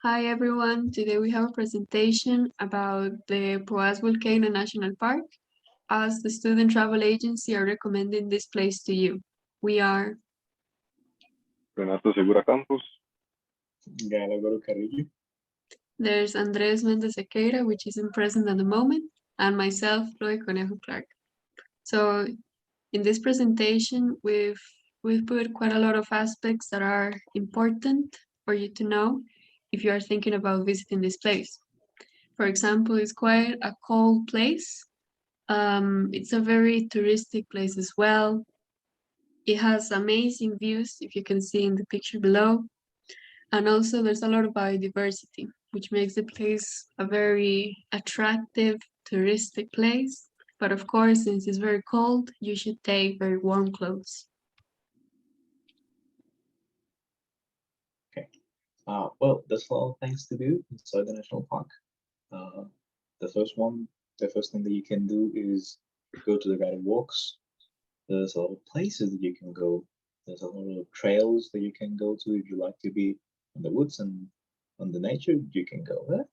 Hi everyone, today we have a presentation about the Poas Volcano National Park. As the student travel agency are recommending this place to you. We are Renato Segura Campos. Gálvaro Carrillo. There's Andres Mendez Sequeira, which isn't present at the moment, and myself, Chloe Conejo Clark. So in this presentation, we've put quite a lot of aspects that are important for you to know if you are thinking about visiting this place. For example, it's quite a cold place. It's a very touristic place as well. It has amazing views, if you can see in the picture below. And also there's a lot of biodiversity, which makes the place a very attractive touristic place. But of course, since it's very cold, you should take very warm clothes. Okay. Well, there's a lot of things to do inside the national park. The first thing that you can do is go to the guided walks. There's a lot of places that you can go. There's a lot of trails that you can go to if you like to be in the woods and on the nature. You can go there.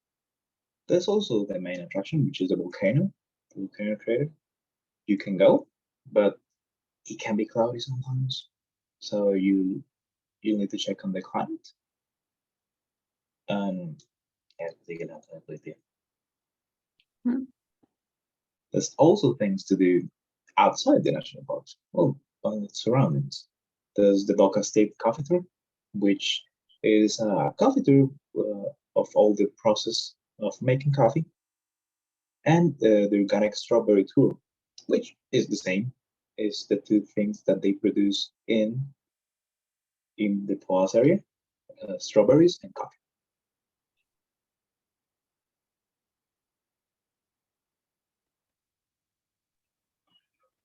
There's also the main attraction, which is the volcano crater. You can go, but it can be cloudy sometimes, so you need to check on the climate. And there's also things to do outside the national parks, well, on its surroundings. There's the Boca State Coffee Tour, which is a coffee tour of all the process of making coffee, and the organic strawberry tour, which is the same. Is the two things that they produce in the Poas area, strawberries and coffee.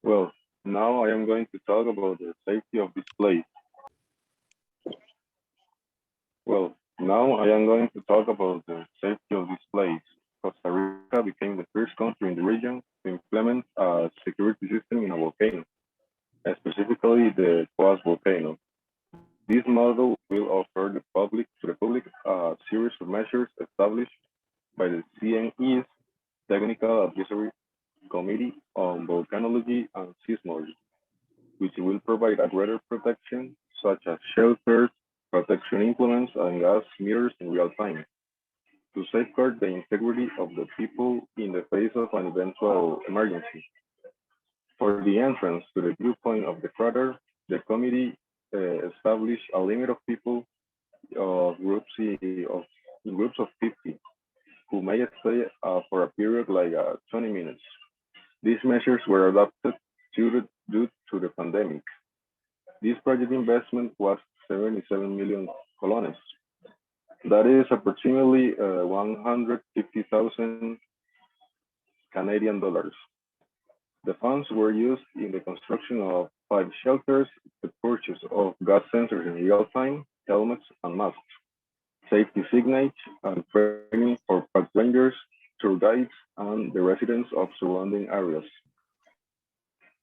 Well, now I am going to talk about the safety of this place. Well, now I am going to talk about the safety of this place. Costa Rica became the first country in the region to implement a security system in a volcano, specifically the Poas volcano. This model will offer the public a series of measures established by the CNE's Technical Advisory Committee on Volcanology and Seismology, which will provide a greater protection, such as shelters, protection implements, and gas meters in real time, to safeguard the integrity of the people in the face of an eventual emergency. For the entrance to the viewpoint of the crater, the committee established a limit of people in groups of 50 who may stay for a period like 20 minutes. These measures were adopted due to the pandemic. This project investment was 77 million colones. That is approximately 150,000 Canadian dollars. The funds were used in the construction of 5 shelters, the purchase of gas sensors in real time, helmets and masks, safety signage, and training for park rangers, tour guides, and the residents of surrounding areas.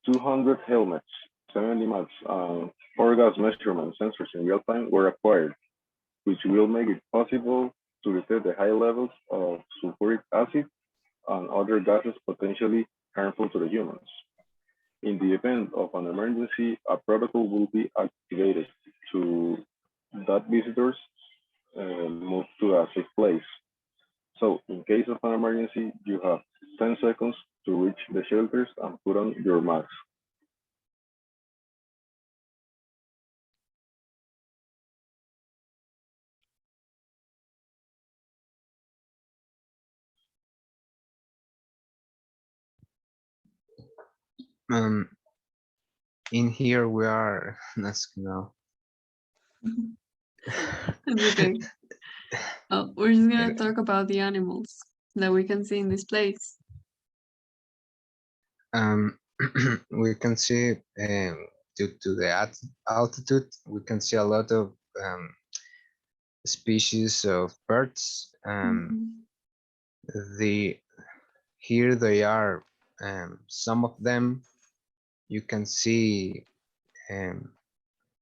200 helmets, 70 masks, and 4 gas measurement sensors in real time were acquired, which will make it possible to detect the high levels of sulfuric acid and other gases potentially harmful to the humans. In the event of an emergency, a protocol will be activated to that visitors move to a safe place. So in case of an emergency, you have 10 seconds to reach the shelters and put on your mask. In here we are asking now. It's okay. Well, we're just gonna talk about the animals that we can see in this place. We can see due to the altitude, we can see a lot of species of birds. Here they are. Some of them you can see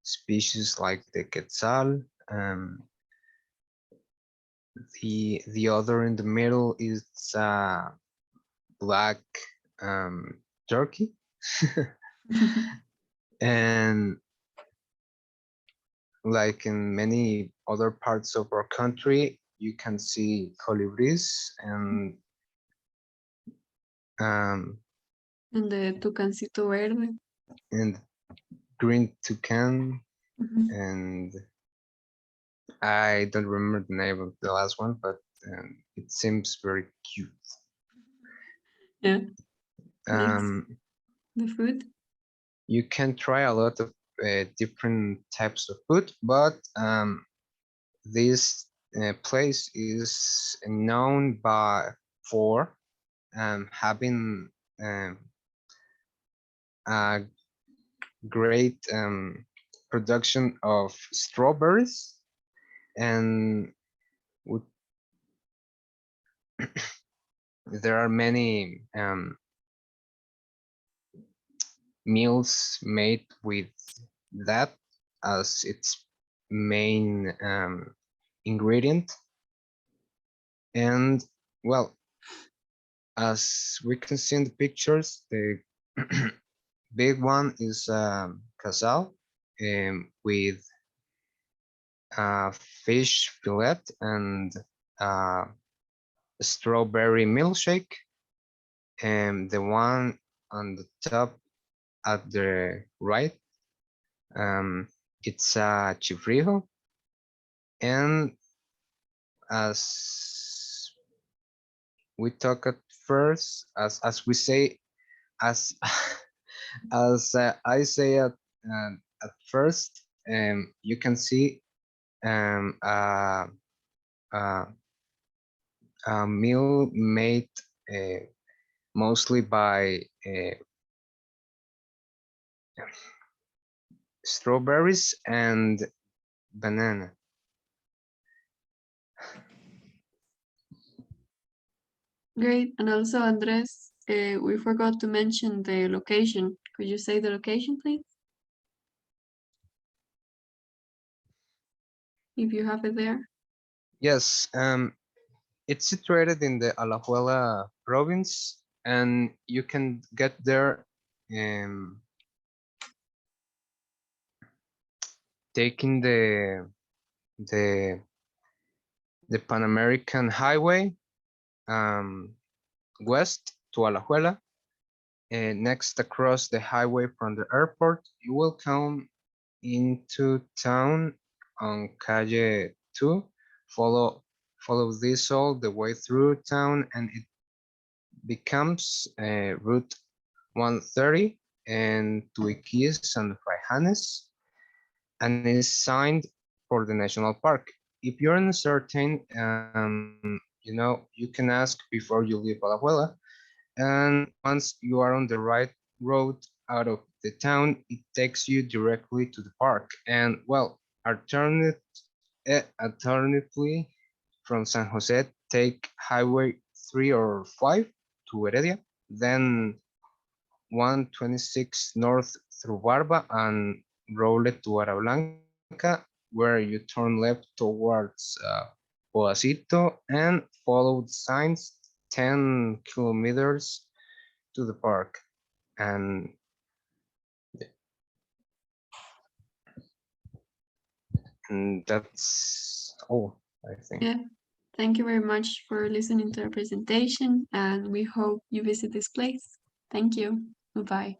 species like the quetzal, The other in the middle is black turkey. And like in many other parts of our country, you can see colibris and um, And the tucancito verde. and green toucan, Mhm. and I don't remember the name of the last one, but it seems very cute. Yeah. Next, Um, the food. you can try a lot of different types of food, but this place is known for having a great production of strawberries, and there are many meals made with that as its main ingredient. And well, as we can see in the pictures, the big one is casal with fish fillet and uh, strawberry milkshake. And the one on the top at the right, it's a chifrijo. And as we talk at first, as we say, as as I say at first, you can see um, uh, uh, a meal made uh, mostly by strawberries and banana. Great. And also, Andres, we forgot to mention the location. Could you say the location, please? If you have it there. Yes, it's situated in the Alajuela province, and you can get there um, taking the the Pan American Highway west to Alajuela. And next, across the highway from the airport, you will come into town on Calle 2. Follow follow this all the way through town, and it becomes Route 130 and Tuiquis and Fraijanes, and is signed for the national park. If you're uncertain, you can ask before you leave Alajuela. And once you are on the right road out of the town, it takes you directly to the park. And well, alternatively, from San Jose, take Highway 3 or 5 to Heredia, then 126 north through Barba and roll it to Ara Blanca, where you turn left towards Poasito and follow the signs 10 kilometers to the park. And that's all, I think. Yeah. Thank you very much for listening to our presentation, and we hope you visit this place. Thank you. Goodbye.